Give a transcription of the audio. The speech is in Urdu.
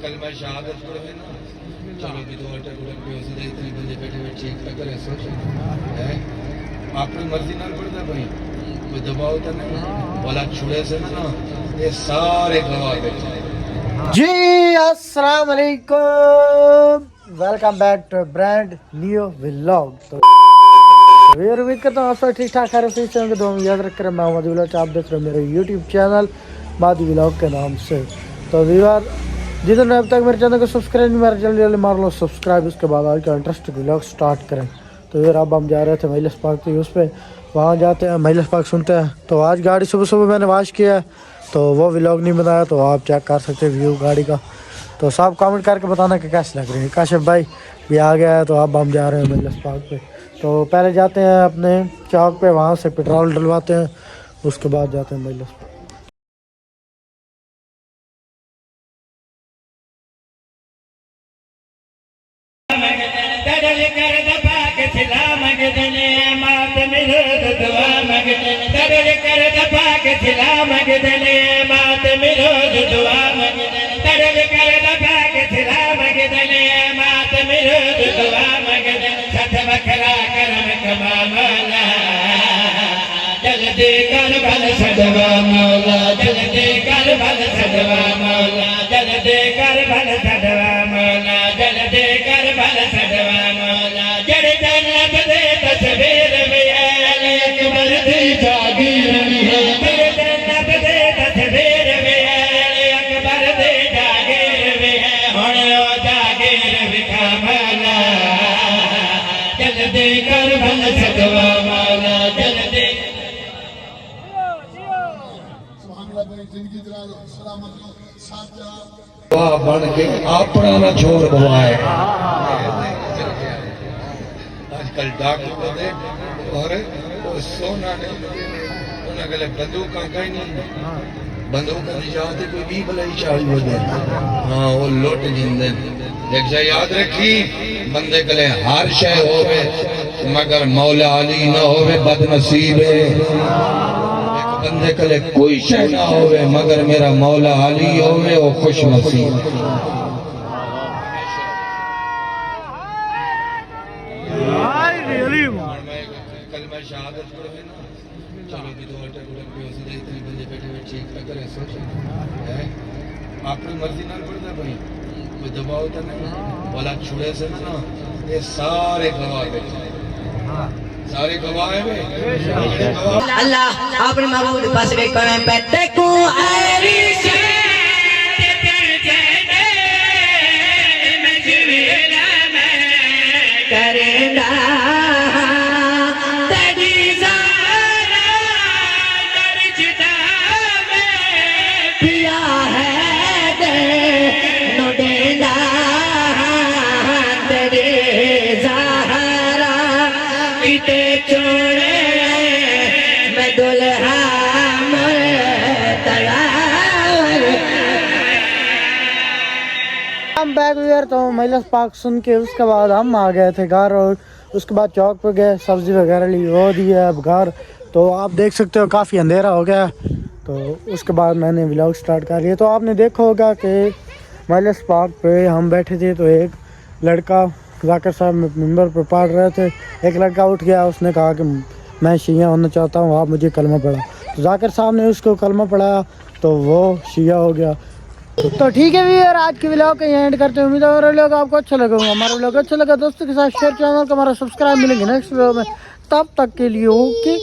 کلمہ شہادت پڑھے نا چلو بھی دو اٹک پہ اسے اتنے بندے بیٹھے ہوئے ٹھیک نہ کرے سوچ اپنی مرضی نہ پڑھتا بھائی کوئی دباؤ تو نہیں بولا چھڑے سے نا یہ سارے گواہ بیٹھے جی السلام علیکم welcome back to brand new vlog. تو یہ امید کرتا ہوں آپ سب ٹھیک ٹھاک خیر سے ہوں گے. دعا میں یاد رکھ کر میں مادی ولاگ آپ دیکھ رہے ہیں میرے یوٹیوب چینل مادی ولاگ کے نام سے. تو ویور جتنے اب تک میرے چینل کو سبسکرائب نہیں مارا جلدی جلدی مار لو سبسکرائب. اس کے بعد آج کا انٹرسٹ ولاگ سٹارٹ کریں. تو ویور اب ہم جا رہے تھے مجلس پاک کی اس پہ وہاں جاتے ہیں مجلس پاک سنتے ہیں. تو آج گاڑی صبح صبح میں نے واش کیا ہے تو وہ ولاگ نہیں بنایا تو آپ چیک کر سکتے ویو گاڑی کا. تو سب کامنٹ کر کے بتانا کہ کیسے لگ رہے ہیں. کاشف بھائی بھی آ گیا ہے تو اب ہم جا رہے ہیں مجلس پاک پہ. تو پہلے جاتے ہیں اپنے چوک پہ وہاں سے پٹرول ڈلواتے ہیں اس کے بعد جاتے ہیں مجلس پاک. جلدی کر بل سجوا مولا جلدی کر بل سجوا مولا جلدی کر بل سجوا مولا جلدی کر بل سجوا مولا جڑ جنت دے تصویر میں علی اکبر دی جاگیر ہے. جڑ جنت دے تصویر میں علی اکبر دی جاگیر میں ہن او جاگیر وکھا مولا جلدی کر بل سجوا مولا جلدی گواہ بن کے اپنا نہ چھوڑ گوائے. آج کل ڈاکو دے اور سونا نے انہیں گلے بندوقاں کہیں نہیں بندوقاں دی جاتے کوئی بھی بلائی چاہی ہو دے ہاں وہ لوٹ جندے. ایک جا یاد رکھی بندے گلے ہر شے ہوئے مگر مولا علی نہ ہوئے بد نصیب ہے. بندے کلے کوئی شے نہ ہوئے مگر میرا مولا علی ہوئے وہ خوش نصیب. کلمہ شہادت پڑھے نا چلو بھی دو اٹک پہ اسے اتنے بندے بیٹھے ہوئے ٹھیک نہ کرے سوچ اپنی مرضی نہ پڑھتا بھائی کوئی دباؤ تو نہیں بولا چھڑے سے نا یہ سارے گواہ بیٹھے سارے گواہ ہیں. اللہ اپنے محبوب کے پاس ایک پر پیتے کو ایری سے کرنا تیری زارا درجدہ میں پیا ہے دے نو دینا تیری زارا کتے چوڑے میں دلہا ہم بیک ویئر تو مجلس پاک سن کے اس کے بعد ہم آ گئے تھے گھر اور اس کے بعد چوک پہ گئے سبزی وغیرہ لی وہ دی ہے اب گھر. تو آپ دیکھ سکتے ہو کافی اندھیرا ہو گیا تو اس کے بعد میں نے ولاگ سٹارٹ کر لیا. تو آپ نے دیکھا ہوگا کہ مجلس پاک پہ ہم بیٹھے تھے تو ایک لڑکا ذاکر صاحب ممبر پہ پڑھ رہے تھے. ایک لڑکا اٹھ گیا اس نے کہا کہ میں شیعہ ہونا چاہتا ہوں آپ مجھے کلمہ پڑھا. تو ذاکر صاحب نے اس کو کلمہ پڑھایا تو وہ شیعہ ہو گیا. تو ٹھیک ہے ویور آج کی ولاگ کا اینڈ کرتے ہیں. امید ہے ہمارا ولاگ آپ کو اچھا لگا ہوگا. ہمارا ولاگ اچھا لگا دوستوں کے ساتھ شیئر چینل کو ہمارا سبسکرائب. ملیں گے نیکسٹ ویڈیو میں تب تک کے لیے اوکے